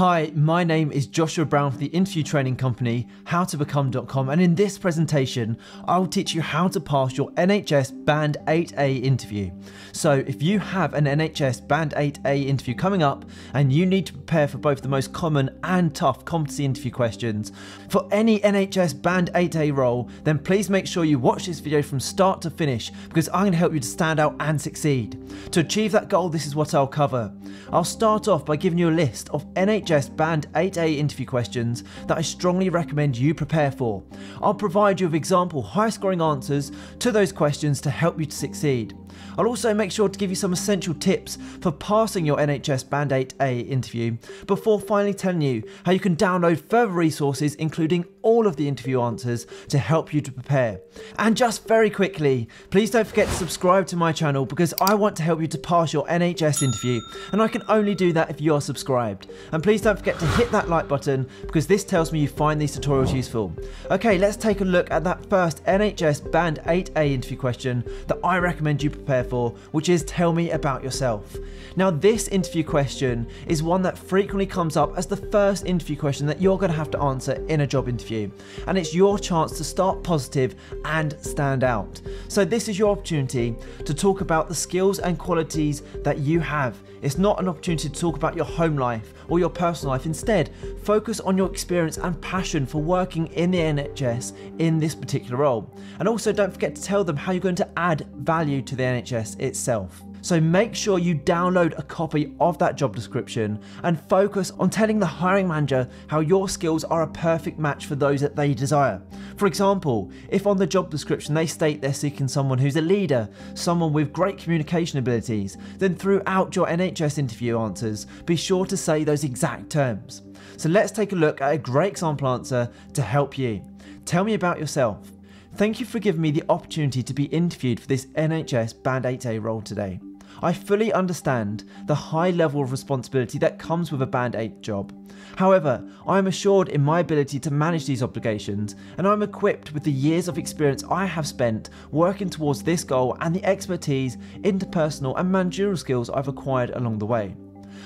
Hi, my name is Joshua Brown from the interview training company howtobecome.com, and in this presentation I'll teach you how to pass your NHS Band 8A interview. So if you have an NHS Band 8A interview coming up and you need to prepare for both the most common and tough competency interview questions for any NHS Band 8A role, then please make sure you watch this video from start to finish, because I'm going to help you to stand out and succeed. To achieve that goal, this is what I'll cover. I'll start off by giving you a list of NHS Band 8A interview questions that I strongly recommend you prepare for. I'll provide you with example high-scoring answers to those questions to help you to succeed. I'll also make sure to give you some essential tips for passing your NHS Band 8A interview before finally telling you how you can download further resources including all of the interview answers to help you to prepare. And just very quickly, please don't forget to subscribe to my channel, because I want to help you to pass your NHS interview, and I can only do that if you're subscribed. And please don't forget to hit that like button, because this tells me you find these tutorials useful. Okay, let's take a look at that first NHS Band 8A interview question that I recommend you prepare for, which is tell me about yourself. Now this interview question is one that frequently comes up as the first interview question that you're going to have to answer in a job interview, and it's your chance to start positive and stand out. So this is your opportunity to talk about the skills and qualities that you have. It's not an opportunity to talk about your home life or your personal life. Instead, focus on your experience and passion for working in the NHS in this particular role. And also don't forget to tell them how you're going to add value to the NHS itself. So make sure you download a copy of that job description and focus on telling the hiring manager how your skills are a perfect match for those that they desire. For example, if on the job description they state they're seeking someone who's a leader, someone with great communication abilities, then throughout your NHS interview answers, be sure to say those exact terms. So let's take a look at a great example answer to help you. Tell me about yourself. Thank you for giving me the opportunity to be interviewed for this NHS Band 8A role today. I fully understand the high level of responsibility that comes with a Band 8 job. However, I am assured in my ability to manage these obligations, and I'm equipped with the years of experience I have spent working towards this goal and the expertise, interpersonal and managerial skills I've acquired along the way.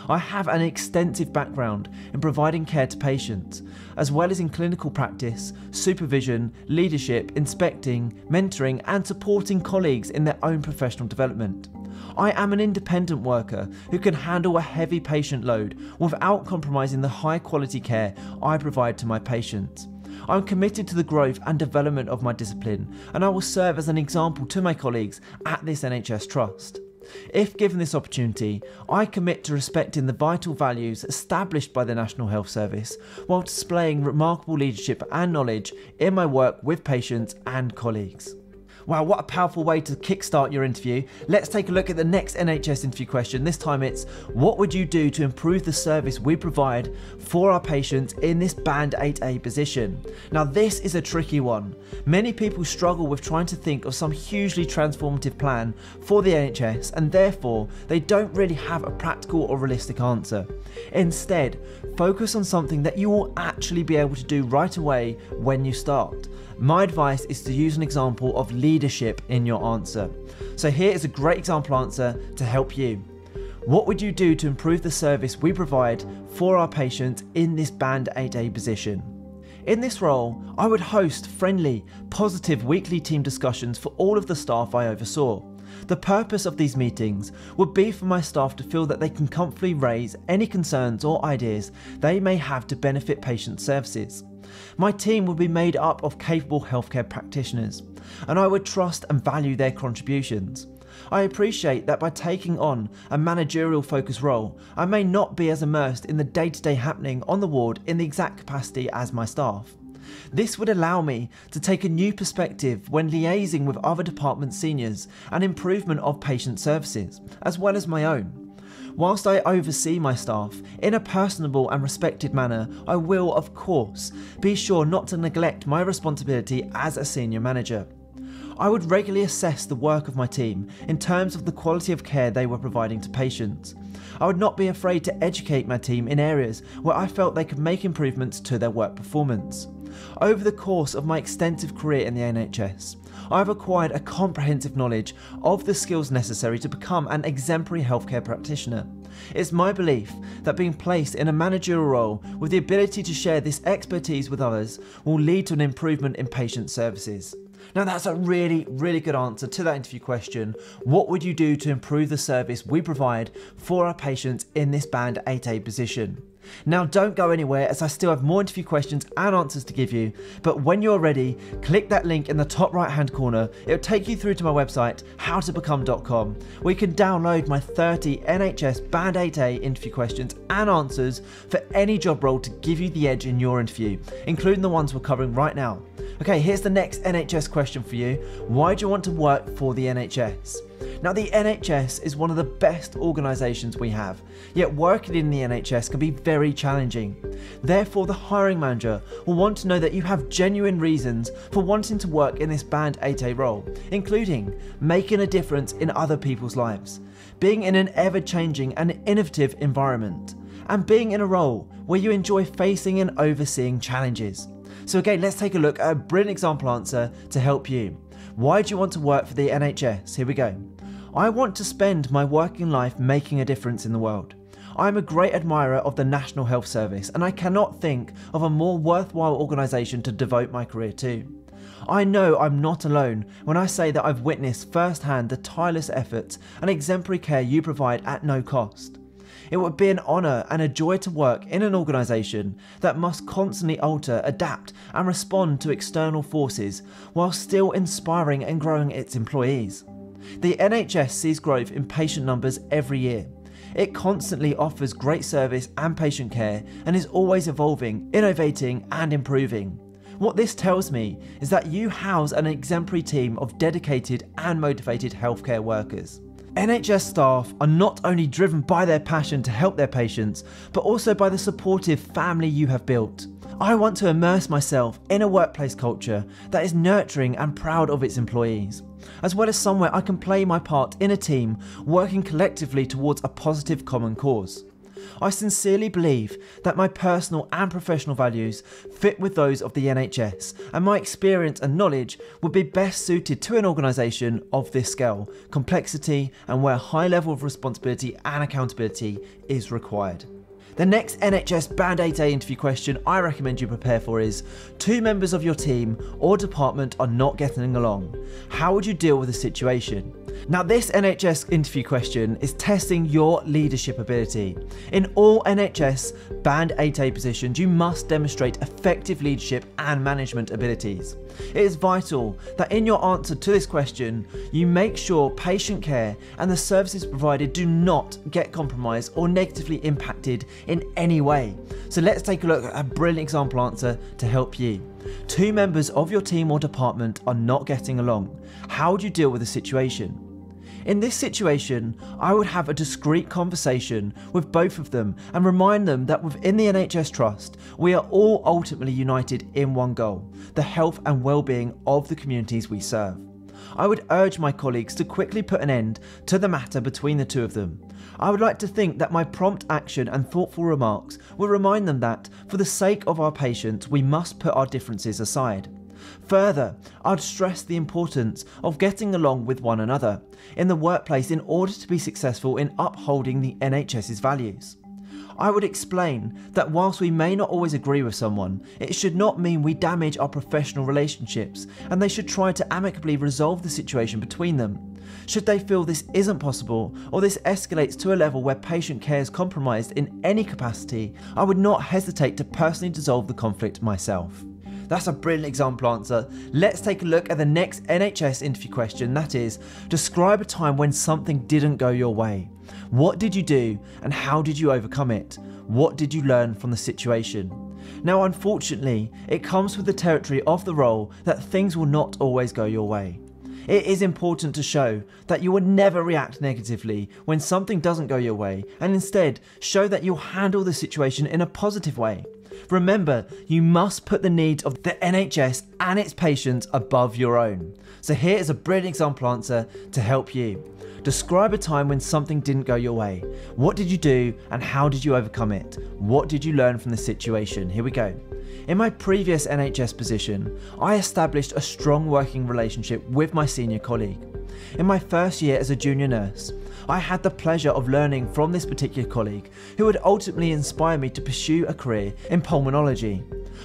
I have an extensive background in providing care to patients, as well as in clinical practice, supervision, leadership, inspecting, mentoring and supporting colleagues in their own professional development. I am an independent worker who can handle a heavy patient load without compromising the high quality care I provide to my patients. I'm committed to the growth and development of my discipline, and I will serve as an example to my colleagues at this NHS Trust. If given this opportunity, I commit to respecting the vital values established by the National Health Service while displaying remarkable leadership and knowledge in my work with patients and colleagues. Wow, what a powerful way to kickstart your interview. Let's take a look at the next NHS interview question. This time it's, what would you do to improve the service we provide for our patients in this Band 8A position? Now this is a tricky one. Many people struggle with trying to think of some hugely transformative plan for the NHS, and therefore they don't really have a practical or realistic answer. Instead, focus on something that you will actually be able to do right away when you start. My advice is to use an example of leadership in your answer. So here is a great example answer to help you. What would you do to improve the service we provide for our patients in this Band 8A position? In this role, I would host friendly, positive weekly team discussions for all of the staff I oversaw. The purpose of these meetings would be for my staff to feel that they can comfortably raise any concerns or ideas they may have to benefit patient services. My team would be made up of capable healthcare practitioners, and I would trust and value their contributions. I appreciate that by taking on a managerial focused role, I may not be as immersed in the day-to-day happening on the ward in the exact capacity as my staff. This would allow me to take a new perspective when liaising with other department seniors and improvement of patient services, as well as my own. Whilst I oversee my staff in a personable and respected manner, I will, of course, be sure not to neglect my responsibility as a senior manager. I would regularly assess the work of my team in terms of the quality of care they were providing to patients. I would not be afraid to educate my team in areas where I felt they could make improvements to their work performance. Over the course of my extensive career in the NHS, I have acquired a comprehensive knowledge of the skills necessary to become an exemplary healthcare practitioner. It's my belief that being placed in a managerial role with the ability to share this expertise with others will lead to an improvement in patient services. Now that's a really good answer to that interview question. What would you do to improve the service we provide for our patients in this Band 8A position? Now don't go anywhere, as I still have more interview questions and answers to give you, but when you're ready, click that link in the top right hand corner. It'll take you through to my website, howtobecome.com, where you can download my 30 NHS Band 8A interview questions and answers for any job role to give you the edge in your interview, including the ones we're covering right now. Okay, here's the next NHS question for you. Why do you want to work for the NHS? Now, the NHS is one of the best organisations we have, yet working in the NHS can be very challenging. Therefore, the hiring manager will want to know that you have genuine reasons for wanting to work in this Band 8A role, including making a difference in other people's lives, being in an ever-changing and innovative environment, and being in a role where you enjoy facing and overseeing challenges. So again, let's take a look at a brilliant example answer to help you. Why do you want to work for the NHS? Here we go. I want to spend my working life making a difference in the world. I am a great admirer of the National Health Service, and I cannot think of a more worthwhile organisation to devote my career to. I know I'm not alone when I say that I've witnessed firsthand the tireless efforts and exemplary care you provide at no cost. It would be an honour and a joy to work in an organisation that must constantly alter, adapt and respond to external forces while still inspiring and growing its employees. The NHS sees growth in patient numbers every year. It constantly offers great service and patient care and is always evolving, innovating and improving. What this tells me is that you house an exemplary team of dedicated and motivated healthcare workers. NHS staff are not only driven by their passion to help their patients, but also by the supportive family you have built. I want to immerse myself in a workplace culture that is nurturing and proud of its employees, as well as somewhere I can play my part in a team working collectively towards a positive common cause. I sincerely believe that my personal and professional values fit with those of the NHS, and my experience and knowledge would be best suited to an organisation of this scale, complexity, and where a high level of responsibility and accountability is required. The next NHS Band 8A interview question I recommend you prepare for is, 2 members of your team or department are not getting along. How would you deal with the situation? Now, this NHS interview question is testing your leadership ability. In all NHS Band 8A positions, you must demonstrate effective leadership and management abilities. It is vital that in your answer to this question, you make sure patient care and the services provided do not get compromised or negatively impacted in any way. So let's take a look at a brilliant example answer to help you. 2 members of your team or department are not getting along. How would you deal with the situation? In this situation, I would have a discreet conversation with both of them and remind them that within the NHS Trust, we are all ultimately united in one goal: the health and well-being of the communities we serve. I would urge my colleagues to quickly put an end to the matter between the 2 of them. I would like to think that my prompt action and thoughtful remarks will remind them that, for the sake of our patients, we must put our differences aside. Further, I'd stress the importance of getting along with one another in the workplace in order to be successful in upholding the NHS's values. I would explain that whilst we may not always agree with someone, it should not mean we damage our professional relationships, and they should try to amicably resolve the situation between them. Should they feel this isn't possible, or this escalates to a level where patient care is compromised in any capacity, I would not hesitate to personally dissolve the conflict myself. That's a brilliant example answer. Let's take a look at the next NHS interview question, that is, describe a time when something didn't go your way. What did you do and how did you overcome it? What did you learn from the situation? Now, unfortunately, it comes with the territory of the role that things will not always go your way. It is important to show that you will never react negatively when something doesn't go your way, and instead show that you'll handle the situation in a positive way. Remember, you must put the needs of the NHS and its patients above your own. So here is a brilliant example answer to help you. Describe a time when something didn't go your way. What did you do and how did you overcome it? What did you learn from the situation? Here we go. In my previous NHS position, I established a strong working relationship with my senior colleague. In my first year as a junior nurse, I had the pleasure of learning from this particular colleague who would ultimately inspire me to pursue a career in pulmonology.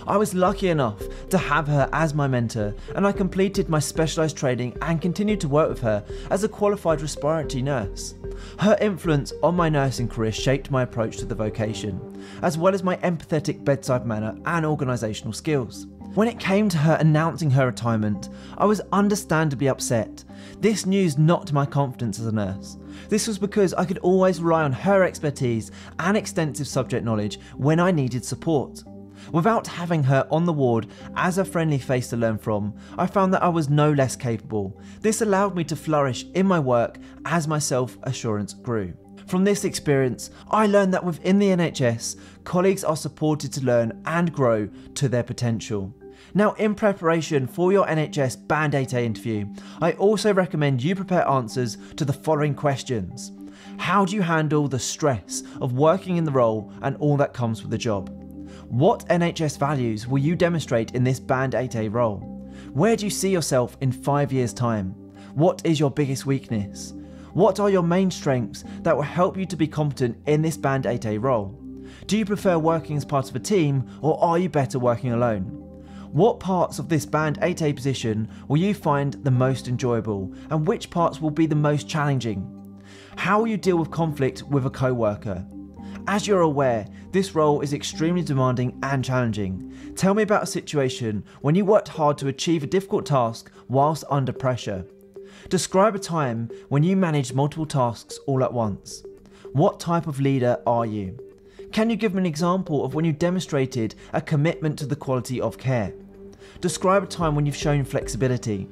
I was lucky enough to have her as my mentor, and I completed my specialised training and continued to work with her as a qualified respiratory nurse. Her influence on my nursing career shaped my approach to the vocation, as well as my empathetic bedside manner and organisational skills. When it came to her announcing her retirement, I was understandably upset. This news knocked my confidence as a nurse. This was because I could always rely on her expertise and extensive subject knowledge when I needed support. Without having her on the ward as a friendly face to learn from, I found that I was no less capable. This allowed me to flourish in my work as my self-assurance grew. From this experience, I learned that within the NHS, colleagues are supported to learn and grow to their potential. Now, in preparation for your NHS Band 8A interview, I also recommend you prepare answers to the following questions. How do you handle the stress of working in the role and all that comes with the job? What NHS values will you demonstrate in this Band 8A role? Where do you see yourself in 5 years' time? What is your biggest weakness? What are your main strengths that will help you to be competent in this Band 8A role? Do you prefer working as part of a team, or are you better working alone? What parts of this Band 8A position will you find the most enjoyable, and which parts will be the most challenging? How will you deal with conflict with a co-worker? As you're aware, this role is extremely demanding and challenging. Tell me about a situation when you worked hard to achieve a difficult task whilst under pressure. Describe a time when you managed multiple tasks all at once. What type of leader are you? Can you give me an example of when you demonstrated a commitment to the quality of care? Describe a time when you've shown flexibility.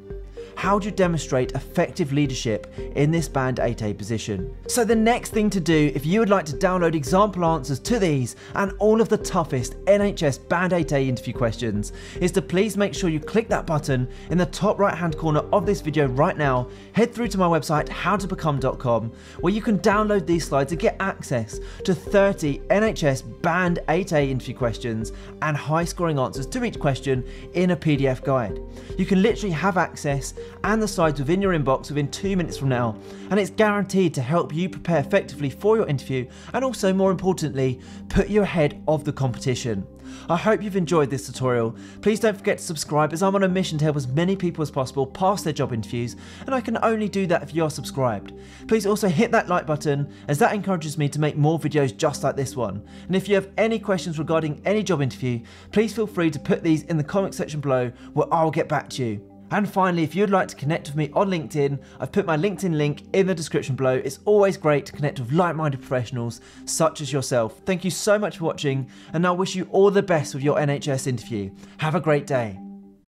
How do you demonstrate effective leadership in this Band 8A position? So the next thing to do, if you would like to download example answers to these and all of the toughest NHS Band 8A interview questions, is to please make sure you click that button in the top right hand corner of this video right now. Head through to my website howtobecome.com, where you can download these slides and get access to 30 NHS Band 8A interview questions and high scoring answers to each question in a PDF guide. You can literally have access and the slides within your inbox within 2 minutes from now, and it's guaranteed to help you prepare effectively for your interview and also, more importantly, put you ahead of the competition. I hope you've enjoyed this tutorial. Please don't forget to subscribe, as I'm on a mission to help as many people as possible pass their job interviews, and I can only do that if you are subscribed. Please also hit that like button, as that encourages me to make more videos just like this one. And if you have any questions regarding any job interview, please feel free to put these in the comment section below, where I'll get back to you. And finally, if you'd like to connect with me on LinkedIn, I've put my LinkedIn link in the description below. It's always great to connect with like-minded professionals such as yourself. Thank you so much for watching, and I wish you all the best with your NHS interview. Have a great day.